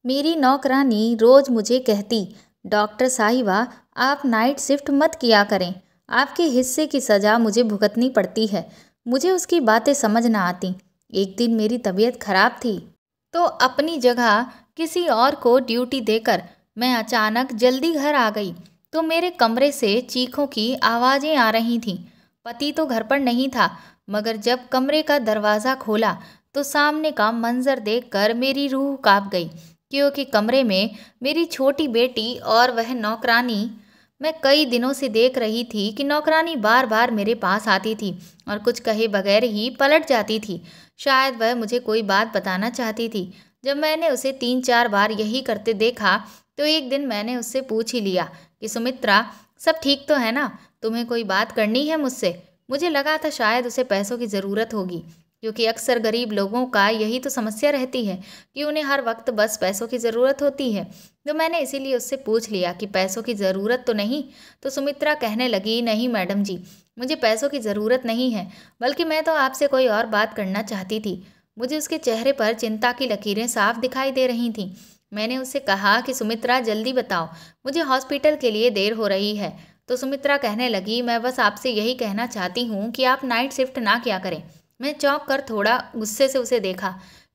मेरी नौकरानी रोज मुझे कहती, डॉक्टर साहिबा, आप नाइट शिफ्ट मत किया करें। आपके हिस्से की सज़ा मुझे भुगतनी पड़ती है। मुझे उसकी बातें समझ ना आती। एक दिन मेरी तबीयत खराब थी तो अपनी जगह किसी और को ड्यूटी देकर मैं अचानक जल्दी घर आ गई तो मेरे कमरे से चीखों की आवाज़ें आ रही थीं। पति तो घर पर नहीं था, मगर जब कमरे का दरवाज़ा खोला तो सामने का मंजर देखकर मेरी रूह कांप गई, क्योंकि कमरे में मेरी छोटी बेटी और वह नौकरानी। मैं कई दिनों से देख रही थी कि नौकरानी बार बार मेरे पास आती थी और कुछ कहे बगैर ही पलट जाती थी। शायद वह मुझे कोई बात बताना चाहती थी। जब मैंने उसे 3-4 बार यही करते देखा तो एक दिन मैंने उससे पूछ ही लिया कि सुमित्रा, सब ठीक तो है ना? तुम्हें कोई बात करनी है मुझसे? मुझे लगा था शायद उसे पैसों की ज़रूरत होगी, क्योंकि अक्सर गरीब लोगों का यही तो समस्या रहती है कि उन्हें हर वक्त बस पैसों की ज़रूरत होती है। तो मैंने इसीलिए उससे पूछ लिया कि पैसों की ज़रूरत तो नहीं। तो सुमित्रा कहने लगी, नहीं मैडम जी, मुझे पैसों की ज़रूरत नहीं है, बल्कि मैं तो आपसे कोई और बात करना चाहती थी। मुझे उसके चेहरे पर चिंता की लकीरें साफ दिखाई दे रही थीं। मैंने उससे कहा कि सुमित्रा जल्दी बताओ, मुझे हॉस्पिटल के लिए देर हो रही है। तो सुमित्रा कहने लगी, मैं बस आपसे यही कहना चाहती हूँ कि आप नाइट शिफ्ट ना किया करें। मैं चौंक कर थोड़ा गुस्से से उसे देखा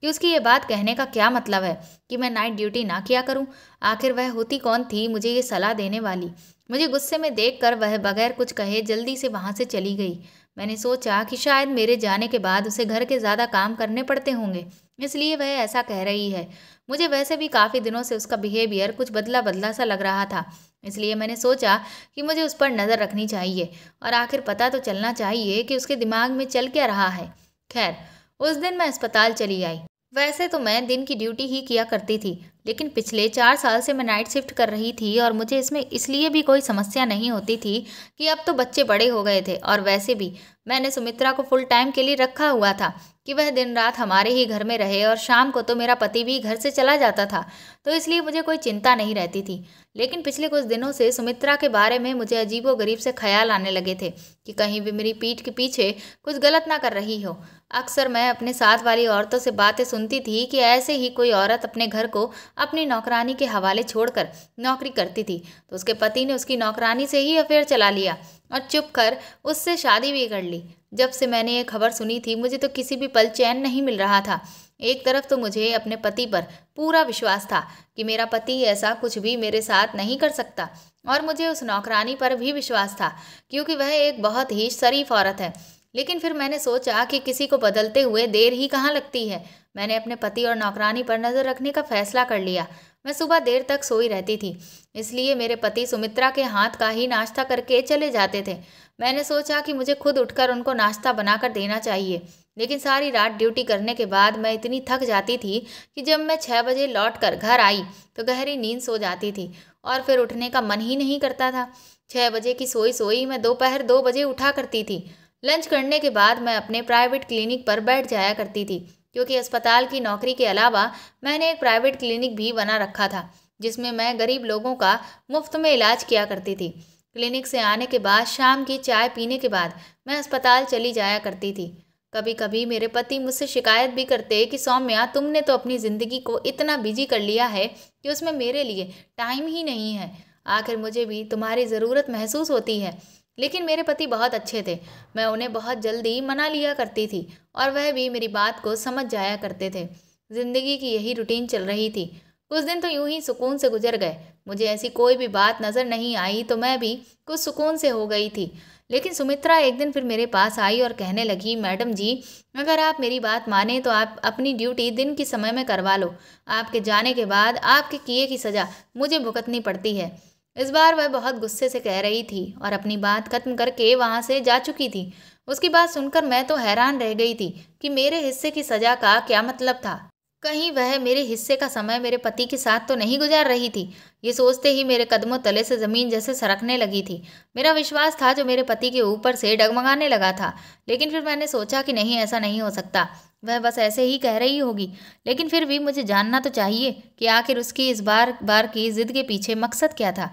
कि उसकी ये बात कहने का क्या मतलब है कि मैं नाइट ड्यूटी ना किया करूं। आखिर वह होती कौन थी मुझे ये सलाह देने वाली। मुझे गुस्से में देखकर वह बगैर कुछ कहे जल्दी से वहां से चली गई। मैंने सोचा कि शायद मेरे जाने के बाद उसे घर के ज़्यादा काम करने पड़ते होंगे, इसलिए वह ऐसा कह रही है। मुझे वैसे भी काफ़ी दिनों से उसका बिहेवियर कुछ बदला बदला सा लग रहा था, इसलिए मैंने सोचा कि मुझे उस पर नज़र रखनी चाहिए और आखिर पता तो चलना चाहिए कि उसके दिमाग में चल क्या रहा है। खैर, उस दिन मैं अस्पताल चली आई। वैसे तो मैं दिन की ड्यूटी ही किया करती थी, लेकिन पिछले 4 साल से मैं नाइट शिफ्ट कर रही थी और मुझे इसमें इसलिए भी कोई समस्या नहीं होती थी कि अब तो बच्चे बड़े हो गए थे और वैसे भी मैंने सुमित्रा को फुल टाइम के लिए रखा हुआ था कि वह दिन रात हमारे ही घर में रहे और शाम को तो मेरा पति भी घर से चला जाता था, तो इसलिए मुझे कोई चिंता नहीं रहती थी। लेकिन पिछले कुछ दिनों से सुमित्रा के बारे में मुझे अजीबोगरीब से ख्याल आने लगे थे कि कहीं भी मेरी पीठ के पीछे कुछ गलत ना कर रही हो। अक्सर मैं अपने साथ वाली औरतों से बातें सुनती थी कि ऐसे ही कोई औरत अपने घर को अपनी नौकरानी के हवाले छोड़कर नौकरी करती थी, तो उसके पति ने उसकी नौकरानी से ही अफेयर चला लिया और चुप कर उससे शादी भी कर ली। जब से मैंने ये खबर सुनी थी मुझे तो किसी भी पल चैन नहीं मिल रहा था। एक तरफ तो मुझे अपने पति पर पूरा विश्वास था कि मेरा पति ऐसा कुछ भी मेरे साथ नहीं कर सकता, और मुझे उस नौकरानी पर भी विश्वास था क्योंकि वह एक बहुत ही शरीफ औरत है। लेकिन फिर मैंने सोचा कि किसी को बदलते हुए देर ही कहाँ लगती है। मैंने अपने पति और नौकरानी पर नज़र रखने का फैसला कर लिया। मैं सुबह देर तक सोई रहती थी, इसलिए मेरे पति सुमित्रा के हाथ का ही नाश्ता करके चले जाते थे। मैंने सोचा कि मुझे खुद उठकर उनको नाश्ता बनाकर देना चाहिए, लेकिन सारी रात ड्यूटी करने के बाद मैं इतनी थक जाती थी कि जब मैं 6 बजे लौट कर घर आई तो गहरी नींद सो जाती थी और फिर उठने का मन ही नहीं करता था। 6 बजे की सोई सोई मैं दोपहर 2 बजे उठा करती थी। लंच करने के बाद मैं अपने प्राइवेट क्लिनिक पर बैठ जाया करती थी, क्योंकि अस्पताल की नौकरी के अलावा मैंने एक प्राइवेट क्लिनिक भी बना रखा था जिसमें मैं गरीब लोगों का मुफ्त में इलाज किया करती थी। क्लिनिक से आने के बाद शाम की चाय पीने के बाद मैं अस्पताल चली जाया करती थी। कभी कभी मेरे पति मुझसे शिकायत भी करते कि सौम्या, तुमने तो अपनी ज़िंदगी को इतना बिजी कर लिया है कि उसमें मेरे लिए टाइम ही नहीं है। आखिर मुझे भी तुम्हारी ज़रूरत महसूस होती है। लेकिन मेरे पति बहुत अच्छे थे। मैं उन्हें बहुत जल्दी मना लिया करती थी और वह भी मेरी बात को समझ जाया करते थे। जिंदगी की यही रूटीन चल रही थी। कुछ दिन तो यूं ही सुकून से गुजर गए। मुझे ऐसी कोई भी बात नज़र नहीं आई तो मैं भी कुछ सुकून से हो गई थी। लेकिन सुमित्रा एक दिन फिर मेरे पास आई और कहने लगी, मैडम जी, अगर आप मेरी बात माने तो आप अपनी ड्यूटी दिन के समय में करवा लो। आपके जाने के बाद आपके किए की सज़ा मुझे भुगतनी पड़ती है। इस बार वह बहुत गुस्से से कह रही थी और अपनी बात खत्म करके वहां से जा चुकी थी। उसकी बात सुनकर मैं तो हैरान रह गई थी कि मेरे हिस्से की सजा का क्या मतलब था। कहीं वह मेरे हिस्से का समय मेरे पति के साथ तो नहीं गुजार रही थी। ये सोचते ही मेरे कदमों तले से ज़मीन जैसे सरकने लगी थी। मेरा विश्वास था जो मेरे पति के ऊपर से डगमगाने लगा था। लेकिन फिर मैंने सोचा कि नहीं, ऐसा नहीं हो सकता, वह बस ऐसे ही कह रही होगी। लेकिन फिर भी मुझे जानना तो चाहिए कि आखिर उसकी इस बार बार की जिद के पीछे मकसद क्या था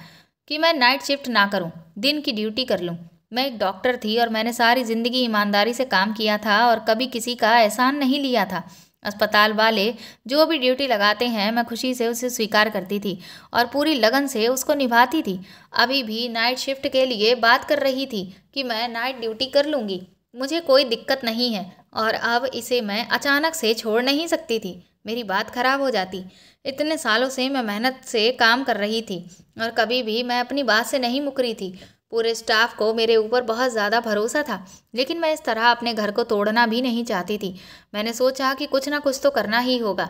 कि मैं नाइट शिफ्ट ना करूं, दिन की ड्यूटी कर लूं। मैं एक डॉक्टर थी और मैंने सारी ज़िंदगी ईमानदारी से काम किया था और कभी किसी का एहसान नहीं लिया था। अस्पताल वाले जो भी ड्यूटी लगाते हैं मैं खुशी से उसे स्वीकार करती थी और पूरी लगन से उसको निभाती थी। अभी भी नाइट शिफ्ट के लिए बात कर रही थी कि मैं नाइट ड्यूटी कर लूँगी, मुझे कोई दिक्कत नहीं है और अब इसे मैं अचानक से छोड़ नहीं सकती थी। मेरी बात खराब हो जाती। इतने सालों से मैं मेहनत से काम कर रही थी और कभी भी मैं अपनी बात से नहीं मुकरी थी। पूरे स्टाफ को मेरे ऊपर बहुत ज़्यादा भरोसा था, लेकिन मैं इस तरह अपने घर को तोड़ना भी नहीं चाहती थी। मैंने सोचा कि कुछ ना कुछ तो करना ही होगा।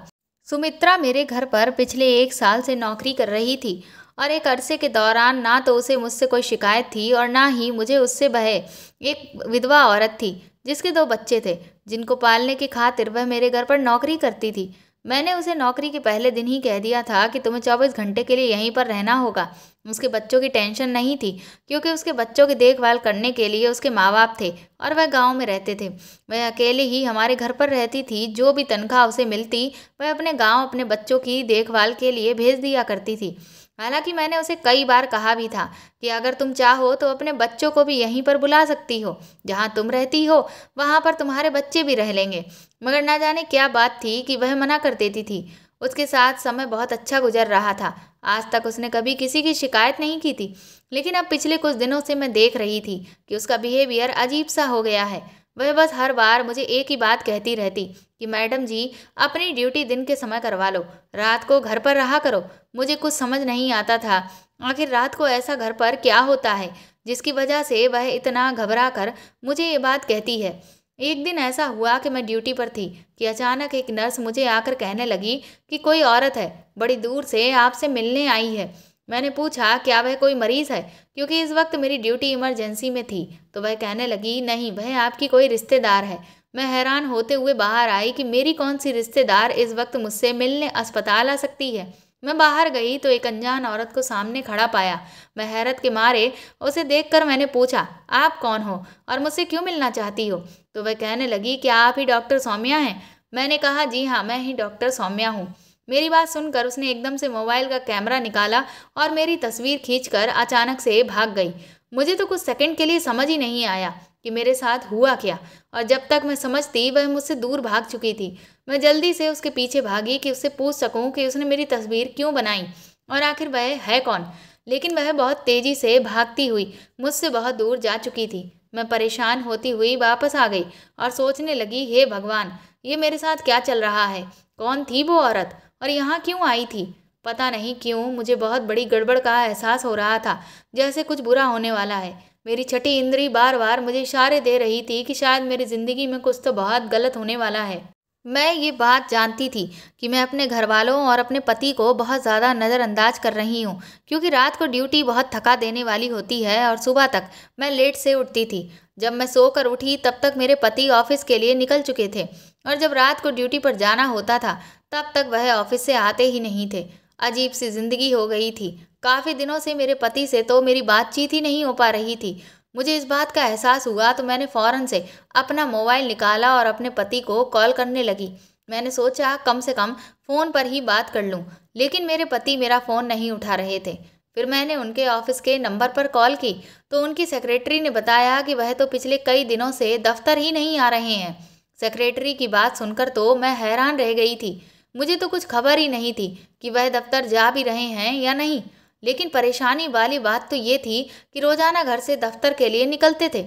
सुमित्रा मेरे घर पर पिछले 1 साल से नौकरी कर रही थी और एक अरसे के दौरान ना तो उसे मुझसे कोई शिकायत थी और ना ही मुझे उससे भय। एक विधवा औरत थी जिसके 2 बच्चे थे जिनको पालने की खातिर वह मेरे घर पर नौकरी करती थी। मैंने उसे नौकरी के पहले दिन ही कह दिया था कि तुम्हें 24 घंटे के लिए यहीं पर रहना होगा। उसके बच्चों की टेंशन नहीं थी क्योंकि उसके बच्चों की देखभाल करने के लिए उसके माँ बाप थे और वह गांव में रहते थे। वह अकेले ही हमारे घर पर रहती थी। जो भी तनख्वाह उसे मिलती वह अपने गांव अपने बच्चों की देखभाल के लिए भेज दिया करती थी। हालांकि मैंने उसे कई बार कहा भी था कि अगर तुम चाहो तो अपने बच्चों को भी यहीं पर बुला सकती हो, जहाँ तुम रहती हो वहाँ पर तुम्हारे बच्चे भी रह लेंगे। मगर ना जाने क्या बात थी कि वह मना कर देती थी। उसके साथ समय बहुत अच्छा गुजर रहा था। आज तक उसने कभी किसी की शिकायत नहीं की थी, लेकिन अब पिछले कुछ दिनों से मैं देख रही थी कि उसका बिहेवियर अजीब सा हो गया है। वह बस हर बार मुझे एक ही बात कहती रहती कि मैडम जी, अपनी ड्यूटी दिन के समय करवा लो, रात को घर पर रहा करो। मुझे कुछ समझ नहीं आता था आखिर रात को ऐसा घर पर क्या होता है जिसकी वजह से वह इतना घबरा कर मुझे ये बात कहती है। एक दिन ऐसा हुआ कि मैं ड्यूटी पर थी कि अचानक एक नर्स मुझे आकर कहने लगी कि कोई औरत है, बड़ी दूर से आपसे मिलने आई है। मैंने पूछा क्या वह कोई मरीज़ है, क्योंकि इस वक्त मेरी ड्यूटी इमरजेंसी में थी। तो वह कहने लगी नहीं, वह आपकी कोई रिश्तेदार है। मैं हैरान होते हुए बाहर आई कि मेरी कौन सी रिश्तेदार इस वक्त मुझसे मिलने अस्पताल आ सकती है। मैं बाहर गई तो एक अनजान औरत को सामने खड़ा पाया। मैं हैरत के मारे उसे देखकर मैंने पूछा आप कौन हो और मुझसे क्यों मिलना चाहती हो। तो वह कहने लगी क्या आप ही डॉक्टर सौम्या हैं। मैंने कहा जी हाँ, मैं ही डॉक्टर सौम्या हूँ। मेरी बात सुनकर उसने एकदम से मोबाइल का कैमरा निकाला और मेरी तस्वीर खींचकर अचानक से भाग गई। मुझे तो कुछ सेकंड के लिए समझ ही नहीं आया कि मेरे साथ हुआ क्या, और जब तक मैं समझती वह मुझसे दूर भाग चुकी थी। मैं जल्दी से उसके पीछे भागी कि उससे पूछ सकूं कि उसने मेरी तस्वीर क्यों बनाई और आखिर वह है कौन। लेकिन वह बहुत तेजी से भागती हुई मुझसे बहुत दूर जा चुकी थी। मैं परेशान होती हुई वापस आ गई और सोचने लगी हे भगवान, ये मेरे साथ क्या चल रहा है। कौन थी वो औरत और यहाँ क्यों आई थी। पता नहीं क्यों मुझे बहुत बड़ी गड़बड़ का एहसास हो रहा था, जैसे कुछ बुरा होने वाला है। मेरी छठी इंद्री बार बार मुझे इशारे दे रही थी कि शायद मेरी ज़िंदगी में कुछ तो बहुत गलत होने वाला है। मैं ये बात जानती थी कि मैं अपने घर वालों और अपने पति को बहुत ज़्यादा नज़रअंदाज कर रही हूँ, क्योंकि रात को ड्यूटी बहुत थका देने वाली होती है और सुबह तक मैं लेट से उठती थी। जब मैं सोकर उठी तब तक मेरे पति ऑफिस के लिए निकल चुके थे और जब रात को ड्यूटी पर जाना होता था तब तक वह ऑफिस से आते ही नहीं थे। अजीब सी जिंदगी हो गई थी। काफ़ी दिनों से मेरे पति से तो मेरी बातचीत ही नहीं हो पा रही थी। मुझे इस बात का एहसास हुआ तो मैंने फ़ौरन से अपना मोबाइल निकाला और अपने पति को कॉल करने लगी। मैंने सोचा कम से कम फ़ोन पर ही बात कर लूँ, लेकिन मेरे पति मेरा फ़ोन नहीं उठा रहे थे। फिर मैंने उनके ऑफिस के नंबर पर कॉल की तो उनकी सेक्रेटरी ने बताया कि वह तो पिछले कई दिनों से दफ्तर ही नहीं आ रहे हैं। सेक्रेटरी की बात सुनकर तो मैं हैरान रह गई थी। मुझे तो कुछ खबर ही नहीं थी कि वह दफ्तर जा भी रहे हैं या नहीं। लेकिन परेशानी वाली बात तो ये थी कि रोजाना घर से दफ्तर के लिए निकलते थे,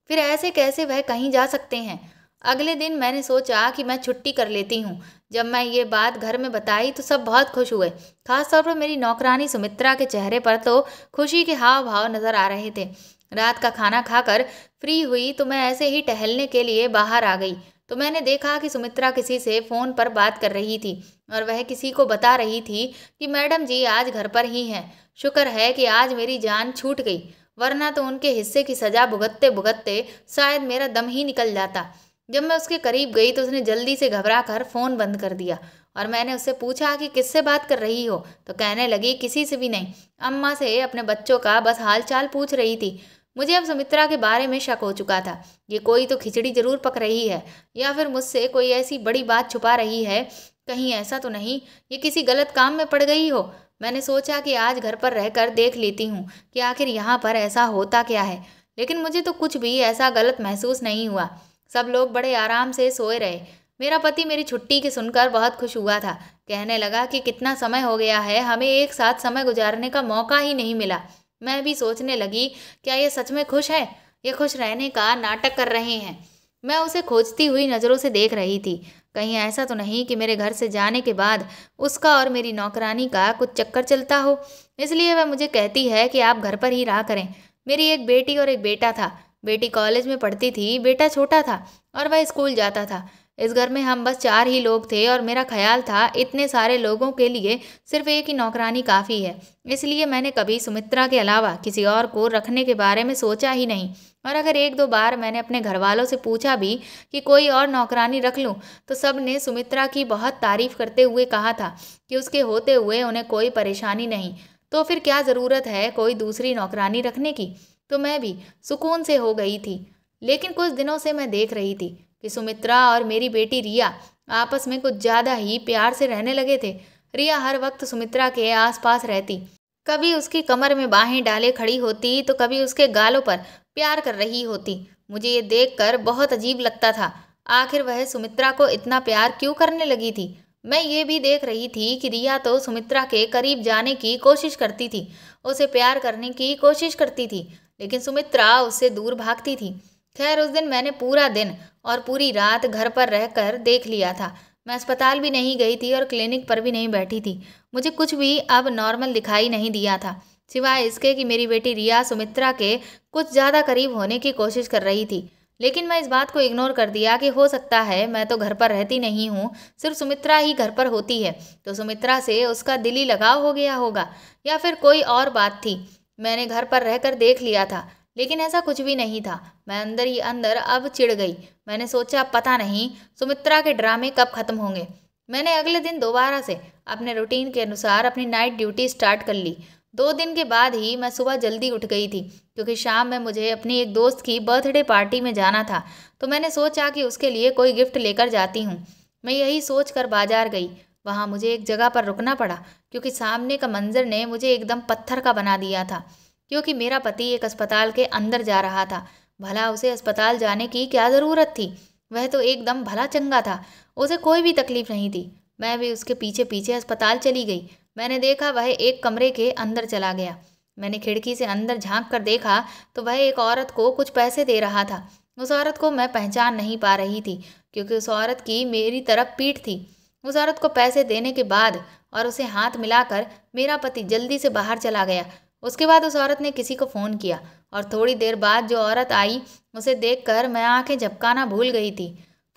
फिर ऐसे कैसे वह कहीं जा सकते हैं। अगले दिन मैंने सोचा कि मैं छुट्टी कर लेती हूँ। जब मैं ये बात घर में बताई तो सब बहुत खुश हुए। खासतौर पर मेरी नौकरानी सुमित्रा के चेहरे पर तो खुशी के हाव भाव नजर आ रहे थे। रात का खाना खाकर फ्री हुई तो मैं ऐसे ही टहलने के लिए बाहर आ गई तो मैंने देखा कि सुमित्रा किसी से फ़ोन पर बात कर रही थी और वह किसी को बता रही थी कि मैडम जी आज घर पर ही हैं। शुक्र है कि आज मेरी जान छूट गई, वरना तो उनके हिस्से की सज़ा भुगतते भुगतते शायद मेरा दम ही निकल जाता। जब मैं उसके करीब गई तो उसने जल्दी से घबरा कर फ़ोन बंद कर दिया और मैंने उससे पूछा कि किससे बात कर रही हो तो कहने लगी किसी से भी नहीं, अम्मा से अपने बच्चों का बस हाल चाल पूछ रही थी। मुझे अब सुमित्रा के बारे में शक हो चुका था। ये कोई तो खिचड़ी जरूर पक रही है या फिर मुझसे कोई ऐसी बड़ी बात छुपा रही है। कहीं ऐसा तो नहीं ये किसी गलत काम में पड़ गई हो। मैंने सोचा कि आज घर पर रहकर देख लेती हूँ कि आखिर यहाँ पर ऐसा होता क्या है, लेकिन मुझे तो कुछ भी ऐसा गलत महसूस नहीं हुआ। सब लोग बड़े आराम से सोए रहे। मेरा पति मेरी छुट्टी की सुनकर बहुत खुश हुआ था। कहने लगा कि कितना समय हो गया है, हमें एक साथ समय गुजारने का मौका ही नहीं मिला। मैं भी सोचने लगी, क्या ये सच में खुश है? ये खुश रहने का नाटक कर रहे हैं? मैं उसे खोजती हुई नज़रों से देख रही थी। कहीं ऐसा तो नहीं कि मेरे घर से जाने के बाद उसका और मेरी नौकरानी का कुछ चक्कर चलता हो। इसलिए वह मुझे कहती है कि आप घर पर ही रहा करें। मेरी एक बेटी और एक बेटा था। बेटी कॉलेज में पढ़ती थी, बेटा छोटा था और वह स्कूल जाता था। इस घर में हम बस 4 ही लोग थे और मेरा ख्याल था इतने सारे लोगों के लिए सिर्फ एक ही नौकरानी काफ़ी है। इसलिए मैंने कभी सुमित्रा के अलावा किसी और को रखने के बारे में सोचा ही नहीं। और अगर एक दो बार मैंने अपने घर वालों से पूछा भी कि कोई और नौकरानी रख लूं, तो सब ने सुमित्रा की बहुत तारीफ करते हुए कहा था कि उसके होते हुए उन्हें कोई परेशानी नहीं, तो फिर क्या ज़रूरत है कोई दूसरी नौकरानी रखने की। तो मैं भी सुकून से हो गई थी। लेकिन कुछ दिनों से मैं देख रही थी कि सुमित्रा और मेरी बेटी रिया आपस में कुछ ज़्यादा ही प्यार से रहने लगे थे। रिया हर वक्त सुमित्रा के आसपास रहती, कभी उसकी कमर में बाहें डाले खड़ी होती तो कभी उसके गालों पर प्यार कर रही होती। मुझे ये देखकर बहुत अजीब लगता था। आखिर वह सुमित्रा को इतना प्यार क्यों करने लगी थी? मैं ये भी देख रही थी कि रिया तो सुमित्रा के करीब जाने की कोशिश करती थी, उसे प्यार करने की कोशिश करती थी, लेकिन सुमित्रा उससे दूर भागती थी। खैर, उस दिन मैंने पूरा दिन और पूरी रात घर पर रहकर देख लिया था। मैं अस्पताल भी नहीं गई थी और क्लिनिक पर भी नहीं बैठी थी। मुझे कुछ भी अब नॉर्मल दिखाई नहीं दिया था, सिवाय इसके कि मेरी बेटी रिया सुमित्रा के कुछ ज़्यादा करीब होने की कोशिश कर रही थी। लेकिन मैं इस बात को इग्नोर कर दिया कि हो सकता है मैं तो घर पर रहती नहीं हूँ, सिर्फ सुमित्रा ही घर पर होती है, तो सुमित्रा से उसका दिली लगाव हो गया होगा या फिर कोई और बात थी। मैंने घर पर रहकर देख लिया था, लेकिन ऐसा कुछ भी नहीं था। मैं अंदर ही अंदर अब चिढ़ गई। मैंने सोचा, पता नहीं सुमित्रा के ड्रामे कब खत्म होंगे। मैंने अगले दिन दोबारा से अपने रूटीन के अनुसार अपनी नाइट ड्यूटी स्टार्ट कर ली। 2 दिन के बाद ही मैं सुबह जल्दी उठ गई थी, क्योंकि शाम में मुझे अपनी एक दोस्त की बर्थडे पार्टी में जाना था। तो मैंने सोचा कि उसके लिए कोई गिफ्ट लेकर जाती हूँ। मैं यही सोच कर बाजार गई। वहाँ मुझे एक जगह पर रुकना पड़ा, क्योंकि सामने का मंजर ने मुझे एकदम पत्थर का बना दिया था। क्योंकि मेरा पति एक अस्पताल के अंदर जा रहा था। भला उसे अस्पताल जाने की क्या ज़रूरत थी? वह तो एकदम भला चंगा था, उसे कोई भी तकलीफ नहीं थी। मैं भी उसके पीछे पीछे अस्पताल चली गई। मैंने देखा वह एक कमरे के अंदर चला गया। मैंने खिड़की से अंदर झांक कर देखा तो वह एक औरत को कुछ पैसे दे रहा था। उस औरत को मैं पहचान नहीं पा रही थी, क्योंकि उस औरत की मेरी तरफ पीठ थी। उस औरत को पैसे देने के बाद और उसे हाथ मिलाकर मेरा पति जल्दी से बाहर चला गया। उसके बाद उस औरत ने किसी को फ़ोन किया और थोड़ी देर बाद जो औरत आई, उसे देखकर मैं आंखें झपकाना भूल गई थी।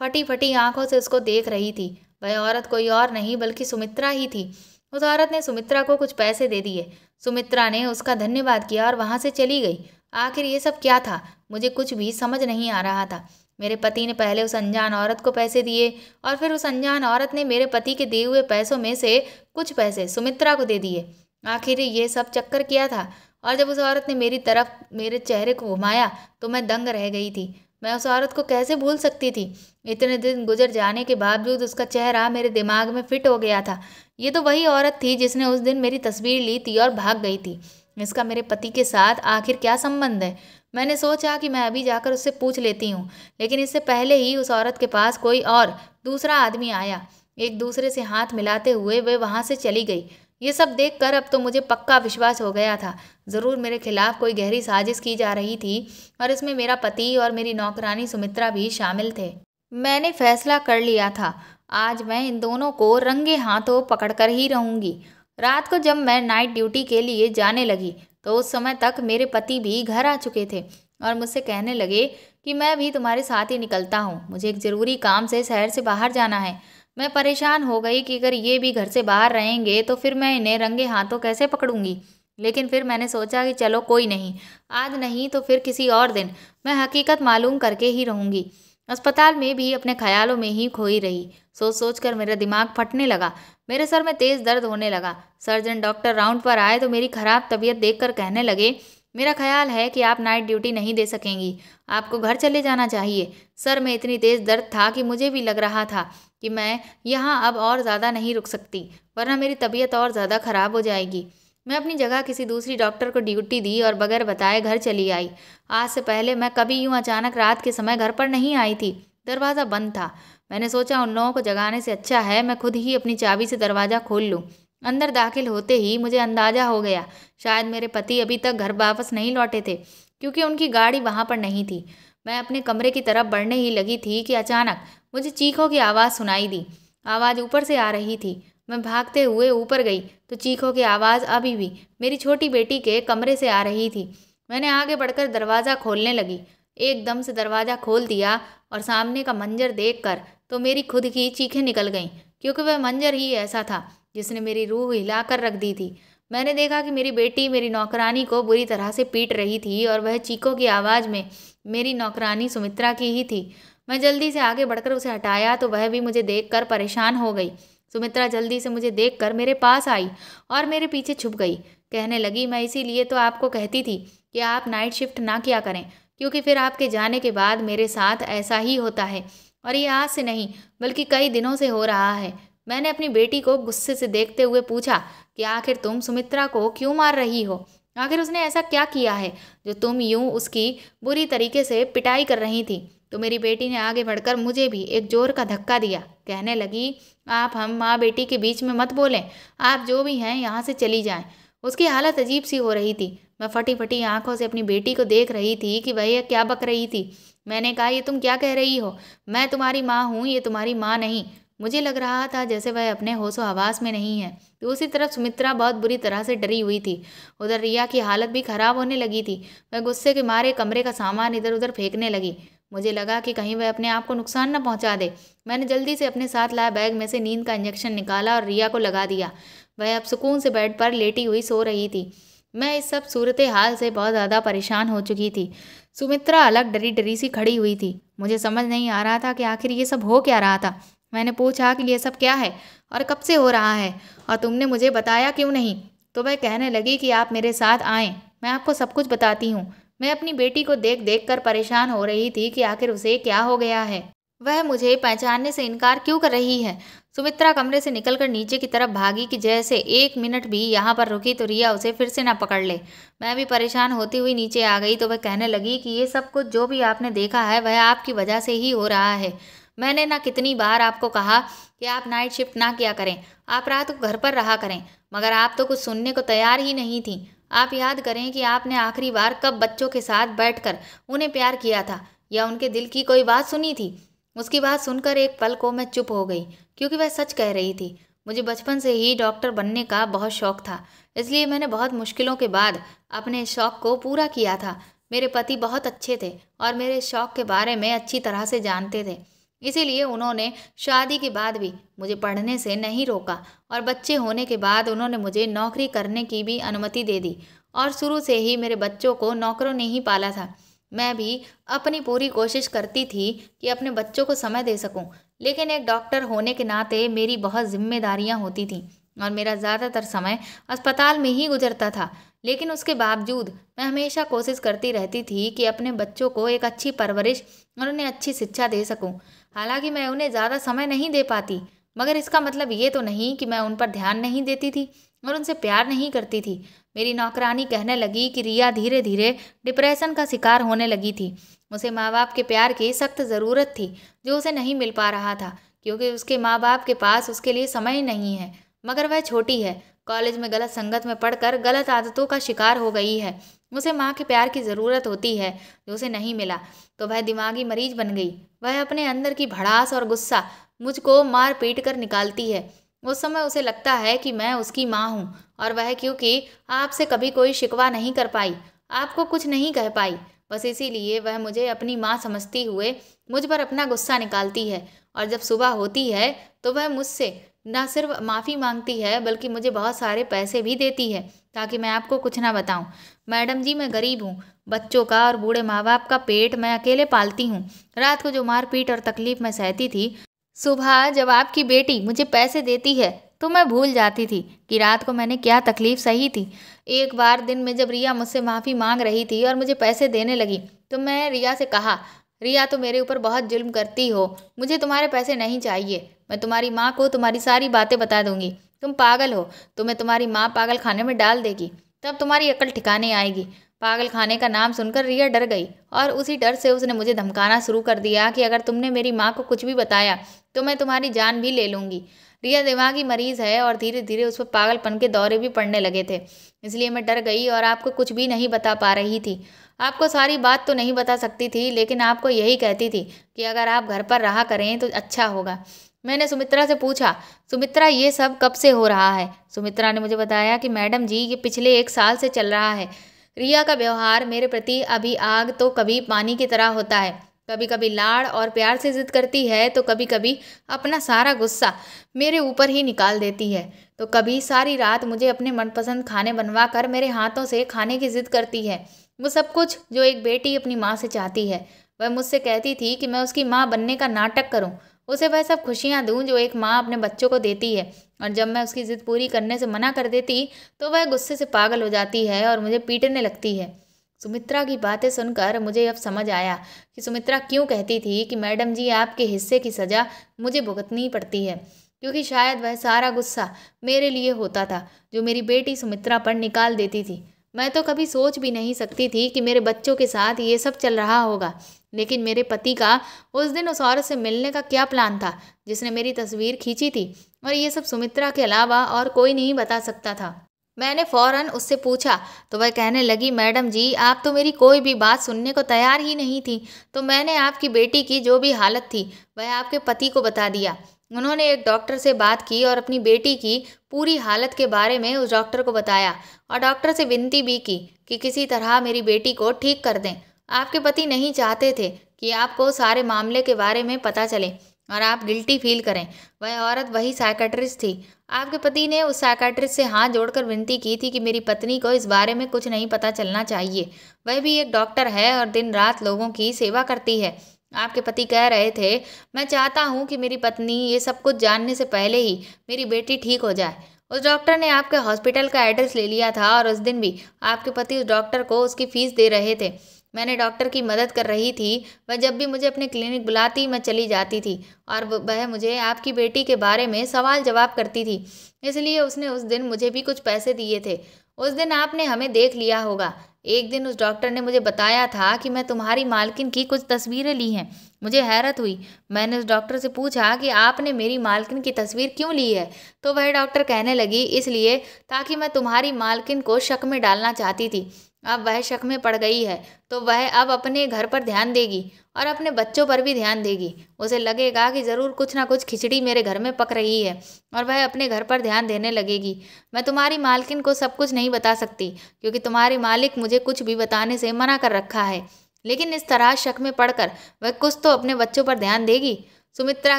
फटी फटी आंखों से उसको देख रही थी। वह औरत कोई और नहीं बल्कि सुमित्रा ही थी। उस औरत ने सुमित्रा को कुछ पैसे दे दिए। सुमित्रा ने उसका धन्यवाद किया और वहाँ से चली गई। आखिर ये सब क्या था? मुझे कुछ भी समझ नहीं आ रहा था। मेरे पति ने पहले उस अनजान औरत को पैसे दिए और फिर उस अनजान औरत ने मेरे पति के दिए हुए पैसों में से कुछ पैसे सुमित्रा को दे दिए। आखिर ये सब चक्कर किया था। और जब उस औरत ने मेरी तरफ मेरे चेहरे को घुमाया तो मैं दंग रह गई थी। मैं उस औरत को कैसे भूल सकती थी? इतने दिन गुजर जाने के बावजूद उसका चेहरा मेरे दिमाग में फिट हो गया था। ये तो वही औरत थी जिसने उस दिन मेरी तस्वीर ली थी और भाग गई थी। इसका मेरे पति के साथ आखिर क्या संबंध है? मैंने सोचा कि मैं अभी जाकर उससे पूछ लेती हूँ, लेकिन इससे पहले ही उस औरत के पास कोई और दूसरा आदमी आया। एक दूसरे से हाथ मिलाते हुए वे वहाँ से चली गई। ये सब देखकर अब तो मुझे पक्का विश्वास हो गया था, ज़रूर मेरे खिलाफ कोई गहरी साजिश की जा रही थी और इसमें मेरा पति और मेरी नौकरानी सुमित्रा भी शामिल थे। मैंने फैसला कर लिया था, आज मैं इन दोनों को रंगे हाथों पकड़कर ही रहूंगी। रात को जब मैं नाइट ड्यूटी के लिए जाने लगी तो उस समय तक मेरे पति भी घर आ चुके थे और मुझसे कहने लगे कि मैं भी तुम्हारे साथ ही निकलता हूँ, मुझे एक ज़रूरी काम से शहर से बाहर जाना है। मैं परेशान हो गई कि अगर ये भी घर से बाहर रहेंगे तो फिर मैं इन्हें रंगे हाथों कैसे पकड़ूंगी। लेकिन फिर मैंने सोचा कि चलो कोई नहीं, आज नहीं तो फिर किसी और दिन मैं हकीकत मालूम करके ही रहूंगी। अस्पताल में भी अपने ख्यालों में ही खोई रही। सोच सोच कर मेरा दिमाग फटने लगा। मेरे सर में तेज़ दर्द होने लगा। सर्जन डॉक्टर राउंड पर आए तो मेरी खराब तबीयत देखकर कहने लगे, मेरा ख्याल है कि आप नाइट ड्यूटी नहीं दे सकेंगी, आपको घर चले जाना चाहिए। सर में इतनी तेज़ दर्द था कि मुझे भी लग रहा था कि मैं यहाँ अब और ज़्यादा नहीं रुक सकती, वरना मेरी तबीयत और ज़्यादा ख़राब हो जाएगी। मैं अपनी जगह किसी दूसरी डॉक्टर को ड्यूटी दी और बगैर बताए घर चली आई। आज से पहले मैं कभी यूँ अचानक रात के समय घर पर नहीं आई थी। दरवाज़ा बंद था। मैंने सोचा उन लोगों को जगाने से अच्छा है मैं खुद ही अपनी चाबी से दरवाज़ा खोल लूँ। अंदर दाखिल होते ही मुझे अंदाजा हो गया, शायद मेरे पति अभी तक घर वापस नहीं लौटे थे, क्योंकि उनकी गाड़ी वहाँ पर नहीं थी। मैं अपने कमरे की तरफ बढ़ने ही लगी थी कि अचानक मुझे चीखों की आवाज़ सुनाई दी। आवाज़ ऊपर से आ रही थी। मैं भागते हुए ऊपर गई तो चीखों की आवाज़ अभी भी मेरी छोटी बेटी के कमरे से आ रही थी। मैंने आगे बढ़कर दरवाज़ा खोलने लगी। एकदम से दरवाज़ा खोल दिया और सामने का मंजर देखकर तो मेरी खुद की चीखें निकल गईं, क्योंकि वह मंजर ही ऐसा था जिसने मेरी रूह हिला कर रख दी थी। मैंने देखा कि मेरी बेटी मेरी नौकरानी को बुरी तरह से पीट रही थी और वह चीखों की आवाज़ में मेरी नौकरानी सुमित्रा की ही थी। मैं जल्दी से आगे बढ़कर उसे हटाया तो वह भी मुझे देखकर परेशान हो गई। सुमित्रा जल्दी से मुझे देखकर मेरे पास आई और मेरे पीछे छुप गई। कहने लगी, मैं इसीलिए तो आपको कहती थी कि आप नाइट शिफ्ट ना किया करें, क्योंकि फिर आपके जाने के बाद मेरे साथ ऐसा ही होता है, और ये आज से नहीं बल्कि कई दिनों से हो रहा है। मैंने अपनी बेटी को गुस्से से देखते हुए पूछा कि आखिर तुम सुमित्रा को क्यों मार रही हो? आखिर उसने ऐसा क्या किया है जो तुम यूं उसकी बुरी तरीके से पिटाई कर रही थी? तो मेरी बेटी ने आगे बढ़कर मुझे भी एक जोर का धक्का दिया। कहने लगी, आप हम माँ बेटी के बीच में मत बोलें, आप जो भी हैं यहाँ से चली जाएं। उसकी हालत अजीब सी हो रही थी। मैं फटी फटी आंखों से अपनी बेटी को देख रही थी कि वह क्या बक रही थी। मैंने कहा, ये तुम क्या कह रही हो? मैं तुम्हारी माँ हूँ, ये तुम्हारी माँ नहीं। मुझे लग रहा था जैसे वह अपने होशो हवास में नहीं है। दूसरी तरफ सुमित्रा बहुत बुरी तरह से डरी हुई थी। उधर रिया की हालत भी खराब होने लगी थी। वह गुस्से के मारे कमरे का सामान इधर उधर फेंकने लगी। मुझे लगा कि कहीं वह अपने आप को नुकसान न पहुंचा दे। मैंने जल्दी से अपने साथ लाए बैग में से नींद का इंजेक्शन निकाला और रिया को लगा दिया। वह अब सुकून से बेड पर लेटी हुई सो रही थी। मैं इस सब सूरत हाल से बहुत ज़्यादा परेशान हो चुकी थी। सुमित्रा अलग डरी डरी सी खड़ी हुई थी। मुझे समझ नहीं आ रहा था कि आखिर ये सब हो क्या रहा था। मैंने पूछा कि ये सब क्या है और कब से हो रहा है, और तुमने मुझे बताया क्यों नहीं? तो वह कहने लगी कि आप मेरे साथ आएं, मैं आपको सब कुछ बताती हूँ। मैं अपनी बेटी को देख देख कर परेशान हो रही थी कि आखिर उसे क्या हो गया है, वह मुझे पहचानने से इनकार क्यों कर रही है। सुमित्रा कमरे से निकलकर नीचे की तरफ भागी कि जैसे एक मिनट भी यहाँ पर रुकी तो रिया उसे फिर से ना पकड़ ले। मैं भी परेशान होती हुई नीचे आ गई तो वह कहने लगी कि ये सब कुछ जो भी आपने देखा है वह आपकी वजह से ही हो रहा है। मैंने ना कितनी बार आपको कहा कि आप नाइट शिफ्ट ना किया करें, आप रात को घर पर रहा करें, मगर आप तो कुछ सुनने को तैयार ही नहीं थी। आप याद करें कि आपने आखिरी बार कब बच्चों के साथ बैठकर उन्हें प्यार किया था, या उनके दिल की कोई बात सुनी थी? उसकी बात सुनकर एक पल को मैं चुप हो गई, क्योंकि वह सच कह रही थी। मुझे बचपन से ही डॉक्टर बनने का बहुत शौक था, इसलिए मैंने बहुत मुश्किलों के बाद अपने शौक को पूरा किया था। मेरे पति बहुत अच्छे थे और मेरे शौक के बारे में अच्छी तरह से जानते थे, इसीलिए उन्होंने शादी के बाद भी मुझे पढ़ने से नहीं रोका, और बच्चे होने के बाद उन्होंने मुझे नौकरी करने की भी अनुमति दे दी। और शुरू से ही मेरे बच्चों को नौकरों ने ही पाला था। मैं भी अपनी पूरी कोशिश करती थी कि अपने बच्चों को समय दे सकूं, लेकिन एक डॉक्टर होने के नाते मेरी बहुत जिम्मेदारियां होती थीं और मेरा ज़्यादातर समय अस्पताल में ही गुजरता था। लेकिन उसके बावजूद मैं हमेशा कोशिश करती रहती थी कि अपने बच्चों को एक अच्छी परवरिश और उन्हें अच्छी शिक्षा दे सकूं। हालांकि मैं उन्हें ज़्यादा समय नहीं दे पाती, मगर इसका मतलब ये तो नहीं कि मैं उन पर ध्यान नहीं देती थी और उनसे प्यार नहीं करती थी। मेरी नौकरानी कहने लगी कि रिया धीरे धीरे डिप्रेशन का शिकार होने लगी थी। उसे माँ बाप के प्यार की सख्त ज़रूरत थी, जो उसे नहीं मिल पा रहा था, क्योंकि उसके माँ बाप के पास उसके लिए समय नहीं है। मगर वह छोटी है, कॉलेज में गलत संगत में पढ़कर गलत आदतों का शिकार हो गई है। उसे माँ के प्यार की ज़रूरत होती है, जो उसे नहीं मिला, तो वह दिमागी मरीज बन गई। वह अपने अंदर की भड़ास और गुस्सा मुझको मार पीट कर निकालती है। उस समय उसे लगता है कि मैं उसकी माँ हूँ, और वह क्योंकि आपसे कभी कोई शिकवा नहीं कर पाई, आपको कुछ नहीं कह पाई, बस इसीलिए वह मुझे अपनी माँ समझती हुए मुझ पर अपना गुस्सा निकालती है। और जब सुबह होती है तो वह मुझसे न सिर्फ माफ़ी मांगती है, बल्कि मुझे बहुत सारे पैसे भी देती है, ताकि मैं आपको कुछ ना बताऊं। मैडम जी, मैं गरीब हूँ, बच्चों का और बूढ़े माँ बाप का पेट मैं अकेले पालती हूँ। रात को जो मारपीट और तकलीफ मैं सहती थी, सुबह जब आपकी बेटी मुझे पैसे देती है तो मैं भूल जाती थी कि रात को मैंने क्या तकलीफ सही थी। एक बार दिन में जब रिया मुझसे माफ़ी मांग रही थी और मुझे पैसे देने लगी, तो मैं रिया से कहा, रिया तो मेरे ऊपर बहुत जुल्म करती हो, मुझे तुम्हारे पैसे नहीं चाहिए। मैं तुम्हारी माँ को तुम्हारी सारी बातें बता दूंगी। तुम पागल हो, तुम्हें तुम्हारी माँ पागल खाने में डाल देगी, तब तुम्हारी अकल ठिकाने आएगी। पागल खाने का नाम सुनकर रिया डर गई और उसी डर से उसने मुझे धमकाना शुरू कर दिया कि अगर तुमने मेरी माँ को कुछ भी बताया तो मैं तुम्हारी जान भी ले लूँगी। रिया दिमागी मरीज है और धीरे धीरे उस पर पागलपन के दौरे भी पड़ने लगे थे, इसलिए मैं डर गई और आपको कुछ भी नहीं बता पा रही थी। आपको सारी बात तो नहीं बता सकती थी, लेकिन आपको यही कहती थी कि अगर आप घर पर रहा करें तो अच्छा होगा। मैंने सुमित्रा से पूछा, सुमित्रा ये सब कब से हो रहा है? सुमित्रा ने मुझे बताया कि मैडम जी ये पिछले 1 साल से चल रहा है। रिया का व्यवहार मेरे प्रति अभी आग तो कभी पानी की तरह होता है। कभी कभी लाड़ और प्यार से जिद करती है तो कभी कभी अपना सारा गुस्सा मेरे ऊपर ही निकाल देती है। तो कभी सारी रात मुझे अपने मनपसंद खाने बनवा कर मेरे हाथों से खाने की जिद करती है। वो सब कुछ जो एक बेटी अपनी माँ से चाहती है। वह मुझसे कहती थी कि मैं उसकी माँ बनने का नाटक करूँ, उसे वह सब खुशियाँ दूँ जो एक माँ अपने बच्चों को देती है। और जब मैं उसकी जिद पूरी करने से मना कर देती तो वह गुस्से से पागल हो जाती है और मुझे पीटने लगती है। सुमित्रा की बातें सुनकर मुझे अब समझ आया कि सुमित्रा क्यों कहती थी कि मैडम जी आपके हिस्से की सज़ा मुझे भुगतनी पड़ती है, क्योंकि शायद वह सारा गुस्सा मेरे लिए होता था जो मेरी बेटी सुमित्रा पर निकाल देती थी। मैं तो कभी सोच भी नहीं सकती थी कि मेरे बच्चों के साथ ये सब चल रहा होगा, लेकिन मेरे पति का उस दिन उस औरत से मिलने का क्या प्लान था जिसने मेरी तस्वीर खींची थी, और ये सब सुमित्रा के अलावा और कोई नहीं बता सकता था। मैंने फौरन उससे पूछा तो वह कहने लगी, मैडम जी आप तो मेरी कोई भी बात सुनने को तैयार ही नहीं थी, तो मैंने आपकी बेटी की जो भी हालत थी वह आपके पति को बता दिया। उन्होंने एक डॉक्टर से बात की और अपनी बेटी की पूरी हालत के बारे में उस डॉक्टर को बताया और डॉक्टर से विनती भी की कि किसी तरह मेरी बेटी को ठीक कर दें। आपके पति नहीं चाहते थे कि आपको सारे मामले के बारे में पता चले और आप गिल्टी फील करें। वह औरत वही साइकेट्रिस्ट थी। आपके पति ने उस साइकेट्रिस्ट से हाथ जोड़कर विनती की थी कि मेरी पत्नी को इस बारे में कुछ नहीं पता चलना चाहिए। वह भी एक डॉक्टर है और दिन रात लोगों की सेवा करती है। आपके पति कह रहे थे, मैं चाहता हूँ कि मेरी पत्नी ये सब कुछ जानने से पहले ही मेरी बेटी ठीक हो जाए। उस डॉक्टर ने आपके हॉस्पिटल का एड्रेस ले लिया था और उस दिन भी आपके पति उस डॉक्टर को उसकी फीस दे रहे थे। मैंने डॉक्टर की मदद कर रही थी। वह जब भी मुझे अपने क्लिनिक बुलाती मैं चली जाती थी और वह मुझे आपकी बेटी के बारे में सवाल जवाब करती थी, इसलिए उसने उस दिन मुझे भी कुछ पैसे दिए थे। उस दिन आपने हमें देख लिया होगा। एक दिन उस डॉक्टर ने मुझे बताया था कि मैं तुम्हारी मालकिन की कुछ तस्वीरें ली हैं। मुझे हैरत हुई। मैंने उस डॉक्टर से पूछा कि आपने मेरी मालकिन की तस्वीर क्यों ली है, तो वह डॉक्टर कहने लगी, इसलिए ताकि मैं तुम्हारी मालकिन को शक में डालना चाहती थी। अब वह शक में पड़ गई है तो वह अब अपने घर पर ध्यान देगी और अपने बच्चों पर भी ध्यान देगी। उसे लगेगा कि ज़रूर कुछ ना कुछ खिचड़ी मेरे घर में पक रही है और वह अपने घर पर ध्यान देने लगेगी। मैं तुम्हारी मालकिन को सब कुछ नहीं बता सकती क्योंकि तुम्हारे मालिक मुझे कुछ भी बताने से मना कर रखा है, लेकिन इस तरह शक में पड़कर वह कुछ तो अपने बच्चों पर ध्यान देगी। सुमित्रा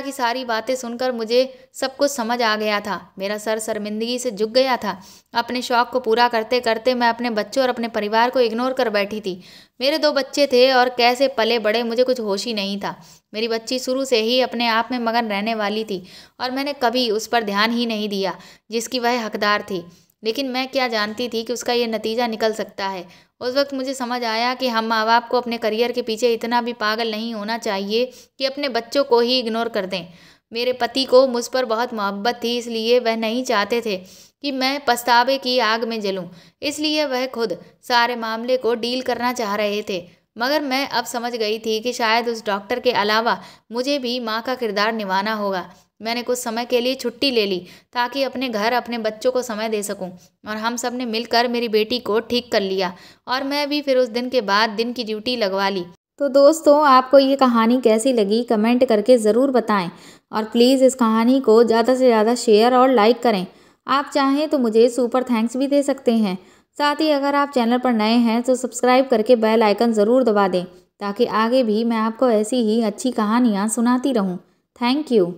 की सारी बातें सुनकर मुझे सब कुछ समझ आ गया था। मेरा सर शर्मिंदगी से झुक गया था। अपने शौक को पूरा करते करते मैं अपने बच्चों और अपने परिवार को इग्नोर कर बैठी थी। मेरे 2 बच्चे थे और कैसे पले बड़े मुझे कुछ होश ही नहीं था। मेरी बच्ची शुरू से ही अपने आप में मगन रहने वाली थी और मैंने कभी उस पर ध्यान ही नहीं दिया जिसकी वह हकदार थी, लेकिन मैं क्या जानती थी कि उसका ये नतीजा निकल सकता है। उस वक्त मुझे समझ आया कि हम माँ बाप को अपने करियर के पीछे इतना भी पागल नहीं होना चाहिए कि अपने बच्चों को ही इग्नोर कर दें। मेरे पति को मुझ पर बहुत मोहब्बत थी, इसलिए वह नहीं चाहते थे कि मैं पछतावे की आग में जलूं। इसलिए वह खुद सारे मामले को डील करना चाह रहे थे। मगर मैं अब समझ गई थी कि शायद उस डॉक्टर के अलावा मुझे भी माँ का किरदार निभाना होगा। मैंने कुछ समय के लिए छुट्टी ले ली ताकि अपने घर अपने बच्चों को समय दे सकूं और हम सब ने मिलकर मेरी बेटी को ठीक कर लिया और मैं भी फिर उस दिन के बाद दिन की ड्यूटी लगवा ली। तो दोस्तों, आपको ये कहानी कैसी लगी कमेंट करके ज़रूर बताएं और प्लीज़ इस कहानी को ज़्यादा से ज़्यादा शेयर और लाइक करें। आप चाहें तो मुझे सुपर थैंक्स भी दे सकते हैं। साथ ही अगर आप चैनल पर नए हैं तो सब्सक्राइब करके बेल आइकन ज़रूर दबा दें ताकि आगे भी मैं आपको ऐसी ही अच्छी कहानियाँ सुनाती रहूँ। Thank you.